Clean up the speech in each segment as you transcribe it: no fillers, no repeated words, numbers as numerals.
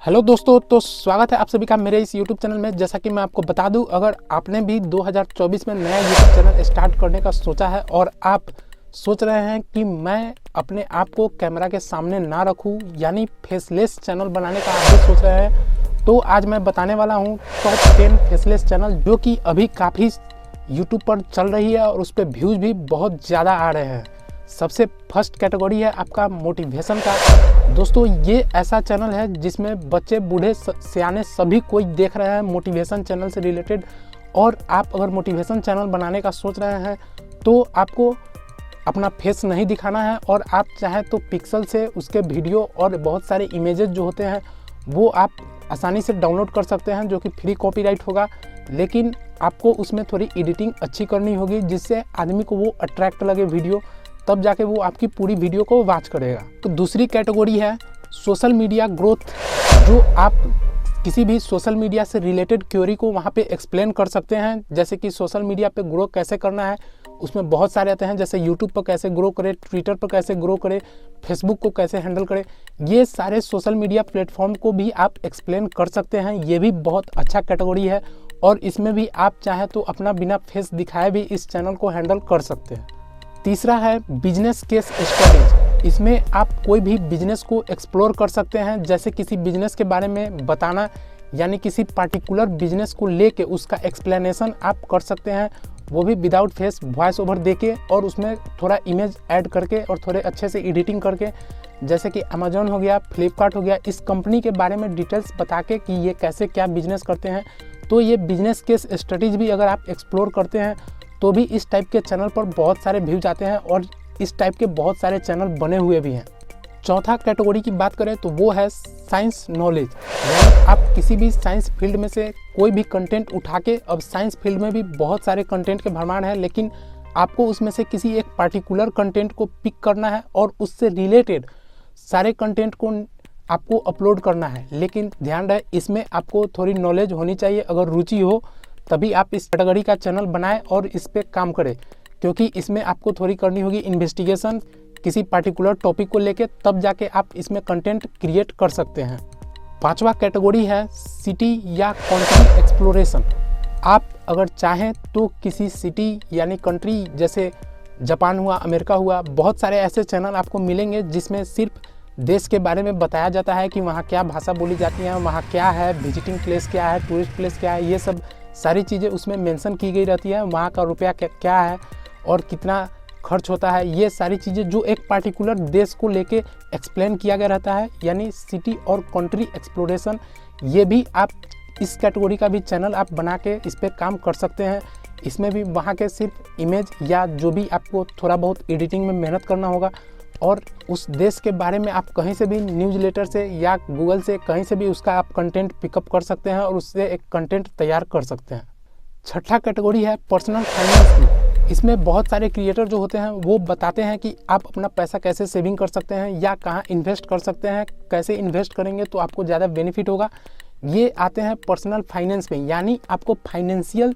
Hello दोस्तों, तो स्वागत है आप सभी का मेरे इस यूट्यूब चैनल में। जैसा कि मैं आपको बता दूं, अगर आपने भी 2024 में नया यूट्यूब चैनल स्टार्ट करने का सोचा है और आप सोच रहे हैं कि मैं अपने आप को कैमरा के सामने ना रखूं, यानी फेसलेस चैनल बनाने का आप भी सोच रहे हैं, तो आज मैं बताने वाला हूं टॉप 10 फेसलेस चैनल जो कि अभी काफ़ी यूट्यूब पर चल रही है और उस पर व्यूज़ भी बहुत ज़्यादा आ रहे हैं। सबसे फर्स्ट कैटेगरी है आपका मोटिवेशन का। दोस्तों, ये ऐसा चैनल है जिसमें बच्चे बूढ़े सियाने सभी कोई देख रहे हैं मोटिवेशन चैनल से रिलेटेड। और आप अगर मोटिवेशन चैनल बनाने का सोच रहे हैं तो आपको अपना फेस नहीं दिखाना है और आप चाहे तो पिक्सल से उसके वीडियो और बहुत सारे इमेजेस जो होते हैं वो आप आसानी से डाउनलोड कर सकते हैं, जो कि फ्री कॉपीराइट होगा। लेकिन आपको उसमें थोड़ी एडिटिंग अच्छी करनी होगी जिससे आदमी को वो अट्रैक्ट लगे वीडियो, तब जाके वो आपकी पूरी वीडियो को वॉच करेगा। तो दूसरी कैटेगरी है सोशल मीडिया ग्रोथ, जो आप किसी भी सोशल मीडिया से रिलेटेड क्वेरी को वहाँ पे एक्सप्लेन कर सकते हैं। जैसे कि सोशल मीडिया पे ग्रो कैसे करना है, उसमें बहुत सारे आते हैं, जैसे यूट्यूब पर कैसे ग्रो करें, ट्विटर पर कैसे ग्रो करें, फेसबुक को कैसे हैंडल करें। ये सारे सोशल मीडिया प्लेटफॉर्म को भी आप एक्सप्लेन कर सकते हैं। ये भी बहुत अच्छा कैटेगरी है और इसमें भी आप चाहें तो अपना बिना फेस दिखाए भी इस चैनल को हैंडल कर सकते हैं। तीसरा है बिजनेस केस स्टडीज। इसमें आप कोई भी बिजनेस को एक्सप्लोर कर सकते हैं, जैसे किसी बिजनेस के बारे में बताना, यानी किसी पार्टिकुलर बिजनेस को लेके उसका एक्सप्लेनेशन आप कर सकते हैं, वो भी विदाउट फेस, वॉइस ओवर देके और उसमें थोड़ा इमेज ऐड करके और थोड़े अच्छे से एडिटिंग करके। जैसे कि अमेजोन हो गया, फ्लिपकार्ट हो गया, इस कंपनी के बारे में डिटेल्स बता के कि ये कैसे क्या बिजनेस करते हैं। तो ये बिजनेस केस स्टडीज भी अगर आप एक्सप्लोर करते हैं तो भी इस टाइप के चैनल पर बहुत सारे व्यूज आते हैं और इस टाइप के बहुत सारे चैनल बने हुए भी हैं। चौथा कैटेगरी की बात करें तो वो है साइंस नॉलेज, यानी आप किसी भी साइंस फील्ड में से कोई भी कंटेंट उठा के, अब साइंस फील्ड में भी बहुत सारे कंटेंट के भरमार है, लेकिन आपको उसमें से किसी एक पार्टिकुलर कंटेंट को पिक करना है और उससे रिलेटेड सारे कंटेंट को आपको अपलोड करना है। लेकिन ध्यान रहे, इसमें आपको थोड़ी नॉलेज होनी चाहिए। अगर रुचि हो तभी आप इस कैटेगरी का चैनल बनाएं और इस पे काम करें, क्योंकि इसमें आपको थोड़ी करनी होगी इन्वेस्टिगेशन किसी पार्टिकुलर टॉपिक को लेके, तब जाके आप इसमें कंटेंट क्रिएट कर सकते हैं। पांचवा कैटेगरी है सिटी या कंट्री एक्सप्लोरेशन। आप अगर चाहें तो किसी सिटी यानी कंट्री, जैसे जापान हुआ, अमेरिका हुआ, बहुत सारे ऐसे चैनल आपको मिलेंगे जिसमें सिर्फ देश के बारे में बताया जाता है कि वहाँ क्या भाषा बोली जाती है, वहाँ क्या है, विजिटिंग प्लेस क्या है, टूरिस्ट प्लेस क्या है, ये सब सारी चीज़ें उसमें मेंशन की गई रहती है। वहाँ का रुपया क्या है और कितना खर्च होता है, ये सारी चीज़ें जो एक पार्टिकुलर देश को लेके एक्सप्लेन किया गया रहता है, यानी सिटी और कंट्री एक्सप्लोरेशन। ये भी आप इस कैटेगरी का भी चैनल आप बना के इस पर काम कर सकते हैं। इसमें भी वहाँ के सिर्फ इमेज या जो भी आपको थोड़ा बहुत एडिटिंग में मेहनत करना होगा और उस देश के बारे में आप कहीं से भी न्यूज़ लेटर से या गूगल से कहीं से भी उसका आप कंटेंट पिकअप कर सकते हैं और उससे एक कंटेंट तैयार कर सकते हैं। छठा कैटेगरी है पर्सनल फाइनेंस की। इसमें बहुत सारे क्रिएटर जो होते हैं वो बताते हैं कि आप अपना पैसा कैसे सेविंग कर सकते हैं या कहाँ इन्वेस्ट कर सकते हैं, कैसे इन्वेस्ट करेंगे तो आपको ज़्यादा बेनिफिट होगा। ये आते हैं पर्सनल फाइनेंस में, यानी आपको फाइनेंशियल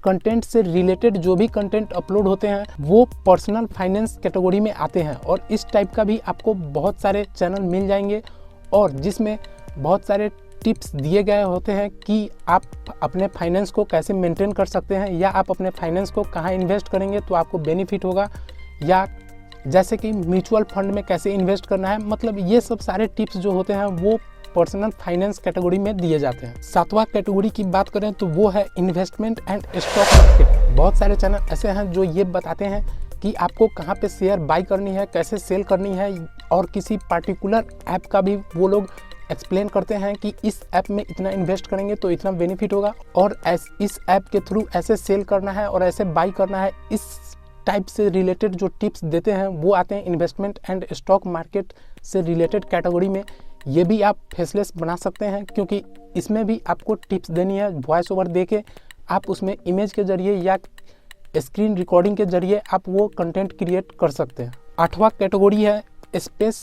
कंटेंट से रिलेटेड जो भी कंटेंट अपलोड होते हैं वो पर्सनल फाइनेंस कैटेगरी में आते हैं। और इस टाइप का भी आपको बहुत सारे चैनल मिल जाएंगे और जिसमें बहुत सारे टिप्स दिए गए होते हैं कि आप अपने फाइनेंस को कैसे मेंटेन कर सकते हैं या आप अपने फाइनेंस को कहाँ इन्वेस्ट करेंगे तो आपको बेनिफिट होगा, या जैसे कि म्यूचुअल फंड में कैसे इन्वेस्ट करना है। मतलब ये सब सारे टिप्स जो होते हैं वो पर्सनल फाइनेंस कैटेगरी में दिए जाते हैं। सातवां कैटेगरी की बात करें तो वो है इन्वेस्टमेंट एंड स्टॉक मार्केट। बहुत सारे चैनल ऐसे हैं जो ये बताते हैं कि आपको कहाँ पे शेयर बाई करनी है, कैसे सेल करनी है, और किसी पार्टिकुलर ऐप का भी वो लोग एक्सप्लेन करते हैं कि इस ऐप में इतना इन्वेस्ट करेंगे तो इतना बेनिफिट होगा और इस ऐप के थ्रू ऐसे सेल करना है और ऐसे बाई करना है। इस टाइप से रिलेटेड जो टिप्स देते हैं वो आते हैं इन्वेस्टमेंट एंड स्टॉक मार्केट से रिलेटेड कैटेगरी में। ये भी आप फेसलेस बना सकते हैं क्योंकि इसमें भी आपको टिप्स देनी है, वॉइस ओवर दे के आप उसमें इमेज के जरिए या स्क्रीन रिकॉर्डिंग के जरिए आप वो कंटेंट क्रिएट कर सकते हैं। आठवां कैटेगरी है स्पेस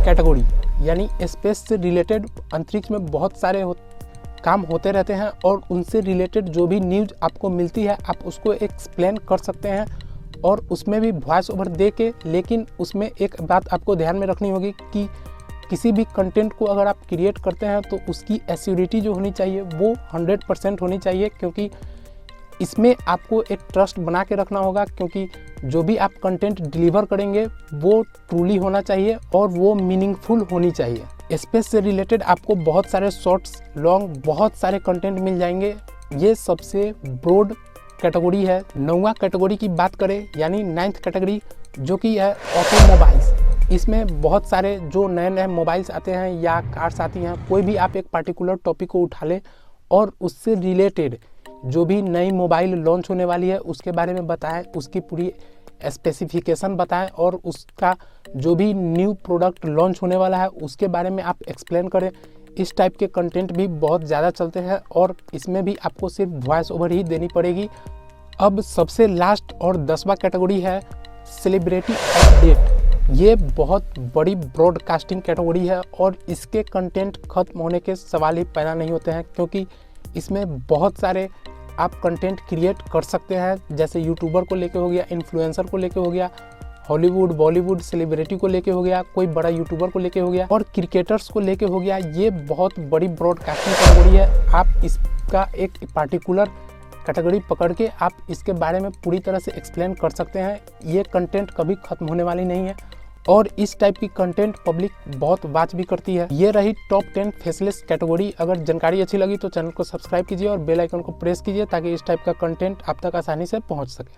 कैटेगरी, यानी स्पेस से रिलेटेड अंतरिक्ष में बहुत सारे काम होते रहते हैं और उनसे रिलेटेड जो भी न्यूज़ आपको मिलती है आप उसको एक्सप्लेन कर सकते हैं और उसमें भी वॉइस ओवर दे के। लेकिन उसमें एक बात आपको ध्यान में रखनी होगी कि किसी भी कंटेंट को अगर आप क्रिएट करते हैं तो उसकी एश्योरिटी जो होनी चाहिए वो 100% होनी चाहिए, क्योंकि इसमें आपको एक ट्रस्ट बना के रखना होगा, क्योंकि जो भी आप कंटेंट डिलीवर करेंगे वो ट्रूली होना चाहिए और वो मीनिंगफुल होनी चाहिए। स्पेस से रिलेटेड आपको बहुत सारे शॉर्ट्स, लॉन्ग, बहुत सारे कंटेंट मिल जाएंगे। ये सबसे ब्रॉड कैटेगरी है। 9वां कैटेगरी की बात करें यानी 9th कैटेगरी, जो कि है ऑटोमोबाइल्स। इसमें बहुत सारे जो नए नए मोबाइल्स आते हैं या कार्स आती हैं, कोई भी आप एक पार्टिकुलर टॉपिक को उठा लें और उससे रिलेटेड जो भी नई मोबाइल लॉन्च होने वाली है उसके बारे में बताएं, उसकी पूरी स्पेसिफिकेशन बताएं और उसका जो भी न्यू प्रोडक्ट लॉन्च होने वाला है उसके बारे में आप एक्सप्लेन करें। इस टाइप के कंटेंट भी बहुत ज़्यादा चलते हैं और इसमें भी आपको सिर्फ वॉइस ओवर ही देनी पड़ेगी। अब सबसे लास्ट और 10वां कैटेगरी है सेलिब्रिटी अपडेट। ये बहुत बड़ी ब्रॉडकास्टिंग कैटेगरी है और इसके कंटेंट ख़त्म होने के सवाल ही पैदा नहीं होते हैं, क्योंकि इसमें बहुत सारे आप कंटेंट क्रिएट कर सकते हैं। जैसे यूट्यूबर को लेके हो गया, इन्फ्लुएंसर को लेके हो गया, हॉलीवुड बॉलीवुड सेलिब्रिटी को लेके हो गया, कोई बड़ा यूट्यूबर को लेके हो गया और क्रिकेटर्स को लेके हो गया। ये बहुत बड़ी ब्रॉडकास्टिंग कैटेगरी है। आप इसका एक पार्टिकुलर कैटेगरी पकड़ के आप इसके बारे में पूरी तरह से एक्सप्लेन कर सकते हैं। ये कंटेंट कभी ख़त्म होने वाली नहीं है और इस टाइप की कंटेंट पब्लिक बहुत वॉच भी करती है। ये रही टॉप 10 फेसलेस कैटेगरी। अगर जानकारी अच्छी लगी तो चैनल को सब्सक्राइब कीजिए और बेल आइकन को प्रेस कीजिए ताकि इस टाइप का कंटेंट आप तक आसानी से पहुंच सके।